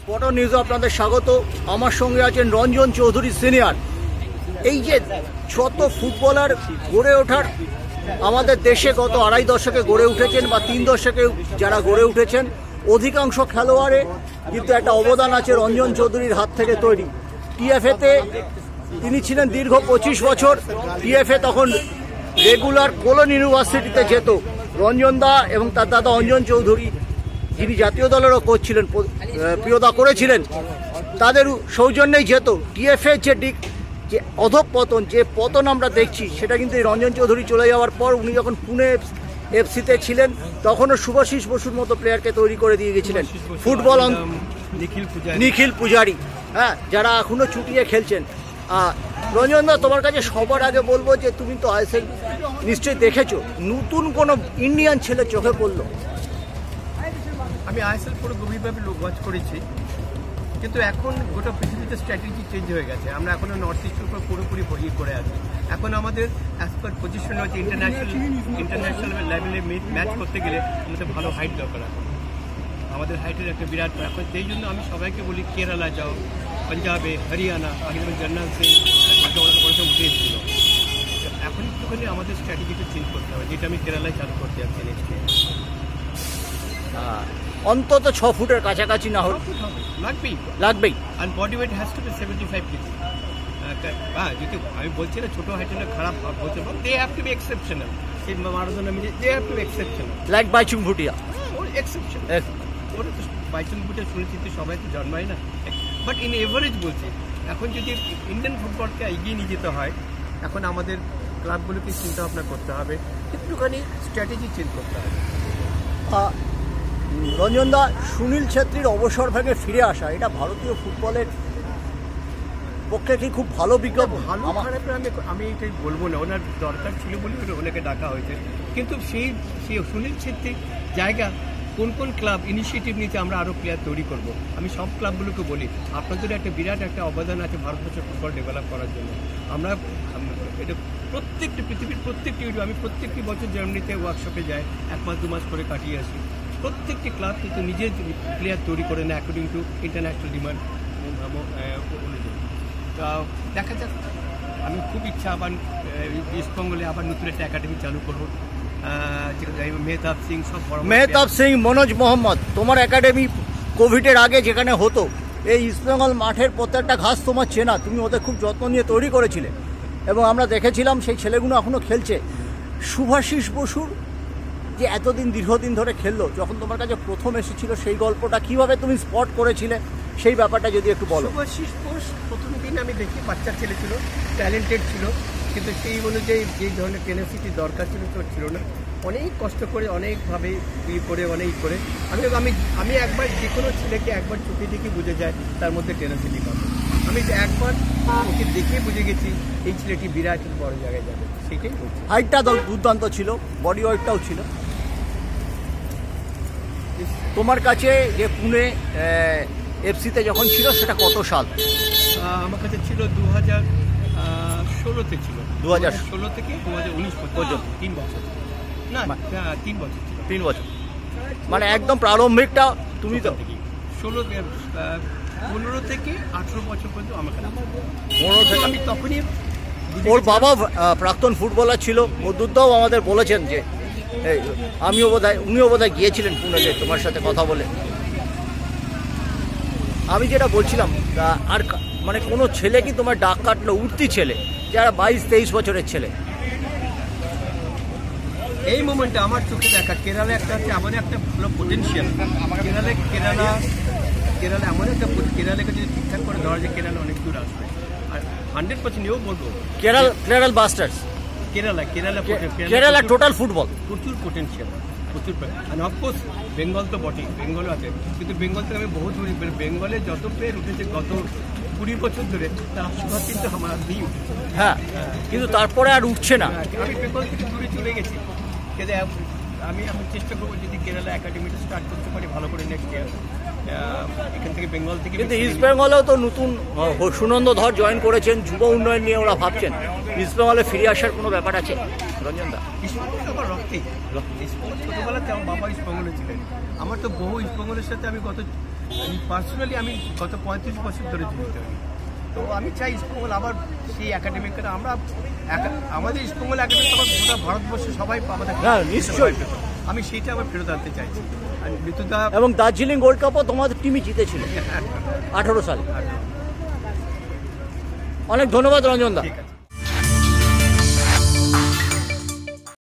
স্পটন নিউজে আপনাদের স্বাগত। আমার সঙ্গে আছেন রঞ্জন চৌধুরী সিনিয়র। এই যে শত ফুটবলার গড়ে ওঠার আমাদের দেশে গত আড়াই দশকে গড়ে উঠেছেন বা 3 দশকে যারা গড়ে উঠেছেন, অধিকাংশ খেলোয়াড়ে কিন্তু একটা অবদান আছে রঞ্জন চৌধুরীর হাত থেকে তৈরি। টিএফএতে তিনি ছিলেন দীর্ঘ 25 বছর। টিএফএ তখন রেগুলার কোলন ইউনিভার্সিটিতে যেত রঞ্জন দা এবং তার দাদা অঞ্জন চৌধুরী, যিনি জাতীয় দলেরও কোচ ছিলেন, প্রিয়দা করেছিলেন, তাদের সৌজন্যেই যেত। টিএফএ যে অধঃপতন, যে পতন আমরা দেখছি, সেটা কিন্তু এই রঞ্জন চৌধুরী চলে যাওয়ার পর। উনি যখন পুনে এফসিতে ছিলেন তখনও শুভাশিস বসুর মতো প্লেয়ারকে তৈরি করে দিয়ে গেছিলেন। ফুটবল নিখিল পূজারি, হ্যাঁ, যারা এখনো চুটিয়ে খেলছেন। রঞ্জন দা, তোমার কাছে সবার আগে বলবো যে তুমি তো আইএসএল নিশ্চয়ই দেখেছো, নতুন কোনো ইন্ডিয়ান ছেলে চোখে পড়লো? আমি আইএসএল পুরো গভীরভাবে ওয়াচ করেছি, কিন্তু এখন গোটা পৃথিবীতে স্ট্র্যাটেজি চেঞ্জ হয়ে গেছে। আমরা এখনো নর্থ ইস্টের উপর পুরোপুরি ভরিয়ে করে আছি। এখন আমাদের অ্যাজ পার পজিশন হচ্ছে ইন্টারন্যাশনাল লেভেলে ম্যাচ করতে গেলে আমাদের ভালো হাইট দরকার। আমাদের হাইটের একটা বিরাট, এখন সেই জন্য আমি সবাইকে বলি কেরালা যাও, পাঞ্জাবে, হরিয়ানা, আগে যেমন জর্নাল সিং উঠে এসেছিল। এখন একটুখানি আমাদের স্ট্র্যাটেজিটা চেঞ্জ করতে হবে, যেটা আমি কেরালায় চালু করতে যাচ্ছি নেক্সট ইয়ার। অন্তত 6 ফুটের কাছাকাছি না হলে লাগবেই। আর body weight has to be 75 KG. হ্যাঁ, যদি আমি বলছি না ছোটো হাইটের খারাপ বলছে, they have to be exceptional. সেই মারাদোনা মিলে they have to be exceptional, like Baichung Bhutia. ওর এক্সেপশন, ওরা তো বাইচুং ভুটিয়া শুনেছি তো, সবাই তো জন্মায় না। বাট ইন এভারেজ বলছি, এখন যদি ইন্ডিয়ান ফুটবলকে এগিয়ে নিয়ে যেতে হয়, এখন আমাদের ক্লাবগুলোকে চিন্তা ভাবনা করতে হবে, একটুখানি স্ট্র্যাটেজি চেঞ্জ করতে হবে। রঞ্জন দা, সুনীল ছেত্রীর অবসর ভাগে ফিরে আসা, এটা ভারতীয় ফুটবলের পক্ষে কি খুব ভালো বিজ্ঞাপন? ভালো খারাপে আমি এটাই বলবো না, ওনার দরকার ছিল বলে ওনাকে ডাকা হয়েছে। কিন্তু সেই সুনীল ছেত্রীর জায়গা কোন কোন ক্লাব ইনিশিয়েটিভ নিতে আমরা আরও প্লেয়ার তৈরি করব। আমি সব ক্লাবগুলোকে বলি, আপনাদের একটা বিরাট একটা অবদান আছে ভারতবর্ষের ফুটবল ডেভেলপ করার জন্য। আমরা এটা প্রত্যেকটি পৃথিবীর প্রত্যেকটি, আমি প্রত্যেকটি বছর জার্মানিতে ওয়ার্কশপে যাই, 1 মাস 2 মাস করে কাটিয়ে আসি। প্রত্যেকটি ক্লাব কিন্তু নিজের প্লেয়ার তৈরি করে না অ্যাকর্ডিং টু ইন্টারন্যাশনাল ডিমান্ড অনুযায়ী। তো দেখা যাক, আমি খুব ইচ্ছা আবার ইস্টবেঙ্গলে আবার নতুন একটা একাডেমি চালু করবো। মেহতাব সিং, সব মেহতাব সিং, মনোজ মোহাম্মদ, তোমার একাডেমি কোভিডের আগে যেখানে হতো, এই ইস্টবেঙ্গল মাঠের প্রত্যেকটা ঘাস তোমার চেনা, তুমি ওদের খুব যত্ন নিয়ে তৈরি করেছিলে এবং আমরা দেখেছিলাম সেই ছেলেগুলো এখনও খেলছে। শুভাশিস বসুর যে এতদিন দীর্ঘদিন ধরে খেললো, যখন তোমার কাছে প্রথম এসেছিল, সেই গল্পটা কিভাবে তুমি স্পট করেছিলে, সেই ব্যাপারটা যদি একটু বলো। শুভাশিস বোস প্রথম দিন আমি দেখি বাচ্চা ছেলে ছিল, ট্যালেন্টেড ছিল, কিন্তু সেই অনুযায়ী যে ধরনের টেনেসিটি দরকার ছিল তো ছিল না। অনেক কষ্ট করে, অনেকভাবে অনেক করে আমি একবার যে কোনো ছেলেকে একবার চোখে দেখে বুঝে যায় তার মধ্যে টেনেসিটি পাবে। আমি একবার ওকে দেখে বুঝে গেছি এই ছেলেটি বিরাট বড় জায়গায় যাবে, সেটাই বলছি। হাইটটা দুর্দান্ত ছিল, বডি ওয়েটটাও ছিল। তোমার কাছে যে পুনে এফসিতে যখন ছিল, সেটা কত সাল? আমার কাছে ছিল 2016-তে ছিল, 2016 থেকে 2019 পর্যন্ত 3 বছর। না, 3 বছর ছিল। 3 বছর মানে একদম প্রারম্ভিকটা তুমি তো 15 থেকে 18 বছর পর্যন্ত আমার কাছে। 15 থেকে আমি তখনই, ওর বাবা প্রাক্তন ফুটবলার ছিল। মধুদাও আমাদের বলেছেন যে উনিও বোধহয় গিয়েছিলেন পুনেতে তোমার সাথে কথা বলে। আমি যেটা বলছিলাম, আর মানে কোনো ছেলে কি তোমার ডাক কাটলো, উঠতি ছেলে যারা 22-23 বছরের ছেলে? এই মোমেন্টে আমার চোখে দেখা কেরালা একটা হচ্ছে এমন একটা ভালো পোটেনশিয়াল। কেরালা এমন একটা, কেরালাকে যদি ঠিকঠাক করে ধরা যায়, কেরালা অনেক দূর আসবে। আর 100% এও বলবো Kerala Blasters, Kerala total football প্রচুর পোটেনশিয়াল, প্রচুর। আর অফকোর্স বেঙ্গল তো বটেই, বেঙ্গলও আছে, কিন্তু বেঙ্গল থেকে আমি বহু দূরে। বেঙ্গলে যত প্লেয়ার উঠেছে গত 20 বছর ধরে, তার 80% কিন্তু আমার দিয়েই উঠেছে। হ্যাঁ, কিন্তু তারপরে আর উঠছে না। আমি বেঙ্গল থেকে দূরে চলে গেছি, কিন্তু আমি এখন চেষ্টা করবো যদি কেরালা একাডেমিটা স্টার্ট করতে পারি ভালো করে নেক্সট ইয়ার, এখান থেকে বেঙ্গল থেকে। কিন্তু ইস্ট বেঙ্গলেও তো নতুন সুনন্দ ধর জয়েন করেছেন, যুব উন্নয়ন নিয়ে ওরা ভাবছেন। ইস্ট বেঙ্গলে ফিরে আসার কোনো ব্যাপার আছে রঞ্জন দা? ইস্টবেঙ্গল আমার রক্তেই, ছোটোবেলাতে আমার বাবা ইস্টবেঙ্গলে ছিলেন। আমার তো বহু ইস্টবেঙ্গলের সাথে আমি গত পার্সোনালি আমি গত 35 বছর ধরে জড়িত হই। তো আমি চাই ইস্টবেঙ্গল আবার সেই একাডেমিকে আমরা আমাদের ইস্টবেঙ্গল একাডেমি তখন গোটা ভারতবর্ষে সবাই আমাদের হ্যাঁ, নিশ্চয়ই। আমি সেইটা আবার ফেরত আনতে চাইছি। আর মৃত্যুদা এবং দার্জিলিং গোল্ড কাপও তোমাদের টিমই জিতেছিল 18 সালে। অনেক ধন্যবাদ রঞ্জন দা। ঠিক আছে।